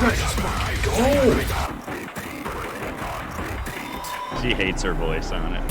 guys just fucking go! She hates her voice on it.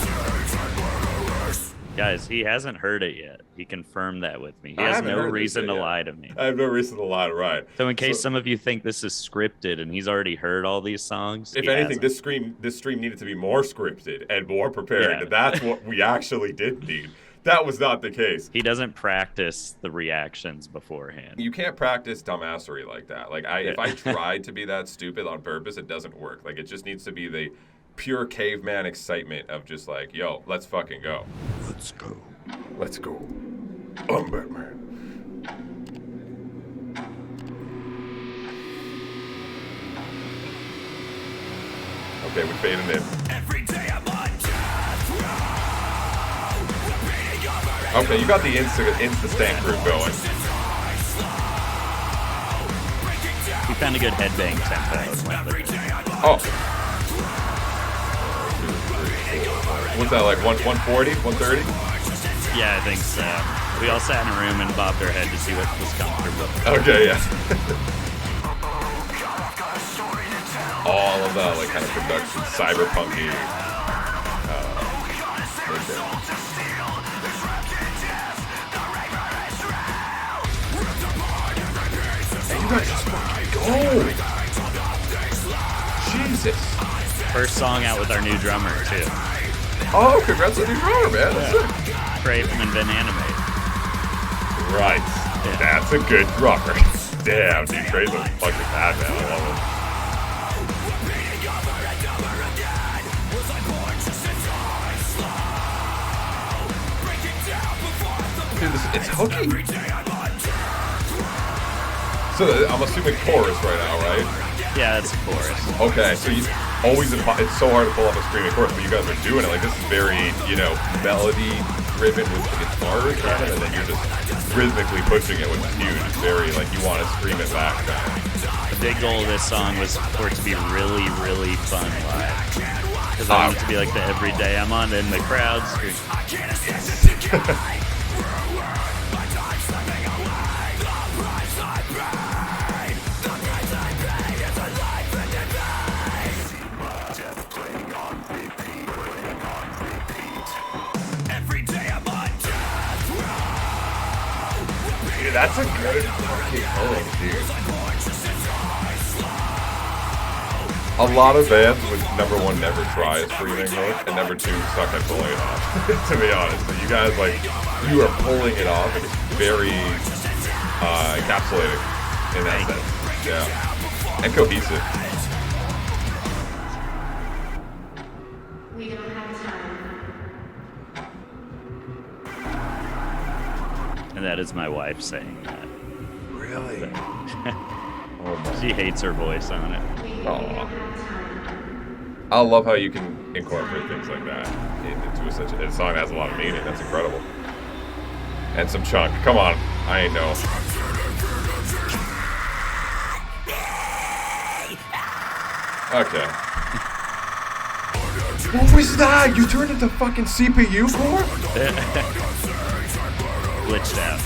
Guys, he hasn't heard it yet. He confirmed that with me. He has no reason to lie to me. I have no reason to lie, right? So in case some of you think this is scripted and he's already heard all these songs, if anything, this stream needed to be more scripted and more prepared. Yeah. And that's what we actually did need. That was not the case. He doesn't practice the reactions beforehand. You can't practice dumbassery like that. Like if I tried to be that stupid on purpose, it doesn't work. Like it just needs to be the pure caveman excitement of just like, yo, let's fucking go. Let's go. Let's go. I'm Batman. Okay, we're fading in. Every day I'm on death row. Okay, you got the insta stank groove going. He found a good headbang tempo. Oh. What's that, like 140, 130? Yeah, I think so. We all sat in a room and bobbed our head to see what was comfortable. Okay, yeah. All of that, like, kind of production, cyberpunky. Hey, you guys just fucking go! Jesus. First song out with our new drummer, too. Oh, congrats on the new drummer, man. That's it. Trey from Invenanimate. Right. Yeah. That's a good drummer. Damn, dude, Trey's a fucking bad man. I love it. Dude, it's hooky. So I'm assuming chorus right now, right? Yeah, that's a chorus. Okay, so you always it's so hard to pull off a screaming chorus, but you guys are doing it. Like this is very, melody driven with the guitar kind of, and then you're just rhythmically pushing it, which is huge. It's very like you want to scream it back. The big goal of this song was for it to be really, really fun live. Because I want it to be like the everyday I'm on in the crowd scream. That's a good fucking hook, dude. A lot of bands would, number one, never try a screaming hook, and number two, suck at pulling it off, to be honest. But you guys, like, you are pulling it off, and it's very encapsulating in that sense. Yeah. And cohesive. We don't have time. And that is my wife saying that. Really? She hates her voice on it. Aww. I love how you can incorporate things like that into a song that has a lot of meaning. That's incredible. And some chunk. Come on. I ain't know. Okay. What was that? You turned into fucking CPU core? Glitched out.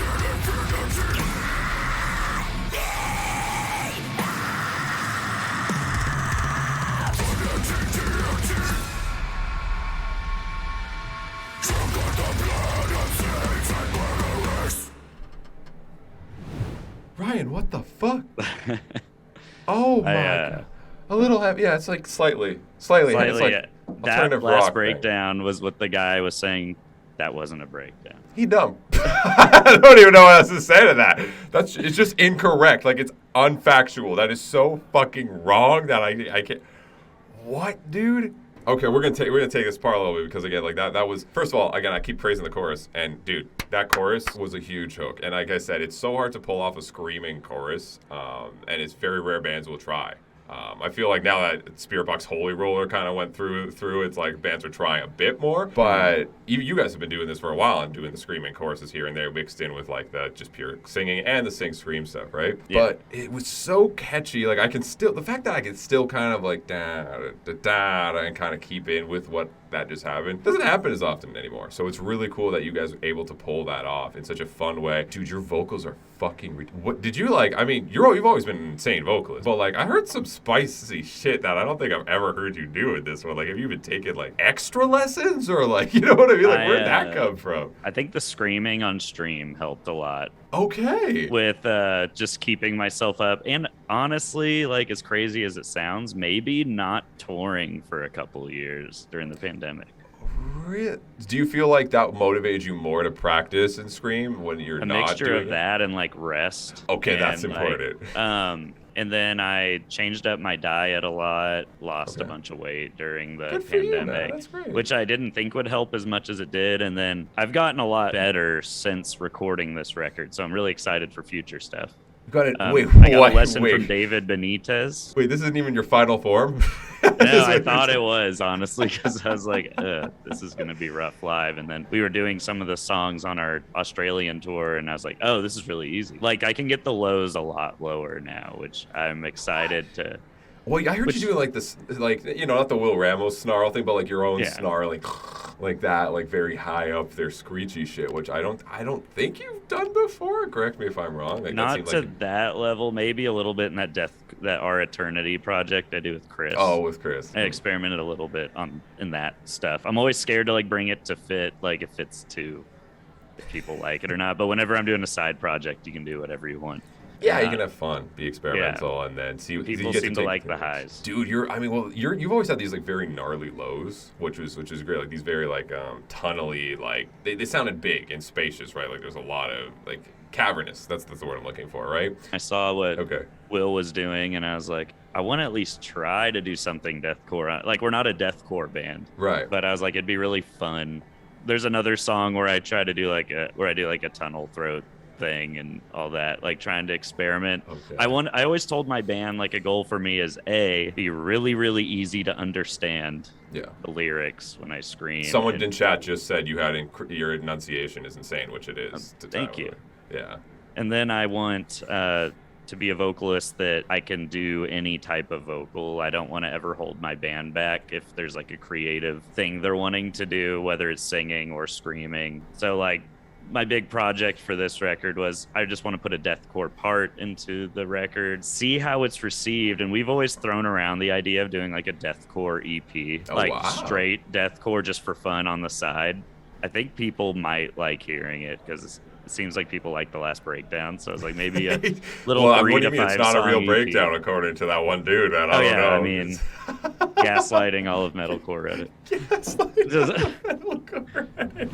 Ryan, what the fuck? Oh my god. A little heavy. Yeah, it's like slightly. It's like That alternative last rock breakdown was what the guy was saying. That wasn't a breakdown. He dumb. I don't even know what else to say to that. It's just incorrect. Like it's unfactual. That is so fucking wrong that I can't. What, dude? Okay, we're gonna take this part a little bit because again, like that was first of all, again, I keep praising the chorus, and dude, that chorus was a huge hook. And like I said, it's so hard to pull off a screaming chorus, and it's very rare bands will try. I feel like now that Spirit Box Holy Roller kind of went through, it's like bands are trying a bit more. But you guys have been doing this for a while and doing the screaming choruses here and there mixed in with like the just pure singing and the sing scream stuff, right? Yeah. But it was so catchy. Like the fact that I can still kind of like da da da and kind of keep in with what that just happened. Doesn't happen as often anymore. So it's really cool that you guys were able to pull that off in such a fun way. Dude, your vocals are fucking what did you like? I mean, you've always been an insane vocalist, but like I heard some spicy shit that I don't think I've ever heard you do with this one. Like, have you been taking like extra lessons or like, you know what I mean? Like, where'd that come from? I think the screaming on stream helped a lot. Okay. With just keeping myself up, and honestly, like as crazy as it sounds, maybe not touring for a couple of years during the pandemic. Really? Do you feel like that motivated you more to practice and scream when you're not doing it? A mixture of that and like rest. Okay, and, that's important. And then I changed up my diet a lot, lost a bunch of weight during the Good for you, man. pandemic, That's great. which I didn't think would help as much as it did. And then I've gotten a lot better since recording this record, so I'm really excited for future stuff. You got it. I got a lesson from David Benitez. Wait, this isn't even your final form? No, I thought it was, honestly, because I was like, this is going to be rough live. And then we were doing some of the songs on our Australian tour, and I was like, oh, this is really easy. Like, I can get the lows a lot lower now, which I'm excited to. Well, I heard you doing like this, like, you know, not the Will Ramos snarl thing, but like your own snarling, like that, like very high up there, screechy shit, which I don't think you've done before. Correct me if I'm wrong. Like, not to that level, maybe a little bit in that Our Eternity project I do with Chris. Oh, with Chris. I experimented a little bit in that stuff. I'm always scared to like bring it to fit, like if people like it or not. But whenever I'm doing a side project, you can do whatever you want. Yeah, you can have fun, be experimental, and then see. People seem to like the highs. Dude, you've always had these like very gnarly lows, which is great. Like these very like tunnely, like they sounded big and spacious, right? Like there's a lot of like cavernous. That's the word I'm looking for, right? I saw what Will was doing, and I was like, I want to at least try to do something deathcore. Like we're not a deathcore band, right? But I was like, it'd be really fun. There's another song where I try to do like a tunnel throat thing and all that, like trying to experiment. I always told my band like a goal for me is be really, really easy to understand the lyrics when I scream. Someone in chat just said you had your enunciation is insane, which it is. Thank you. Yeah. And then I want to be a vocalist that I can do any type of vocal. I don't want to ever hold my band back if there's like a creative thing they're wanting to do, whether it's singing or screaming. So like my big project for this record was I just want to put a deathcore part into the record, see how it's received. And we've always thrown around the idea of doing like a deathcore EP, straight deathcore just for fun on the side. I think people might like hearing it because it seems like people like the last breakdown. So it's like maybe a little 3 to 5 it's not a real EP. breakdown according to that one dude, man. I don't know. I mean, gaslighting all of metalcore Reddit. Gaslighting all of metalcore Reddit.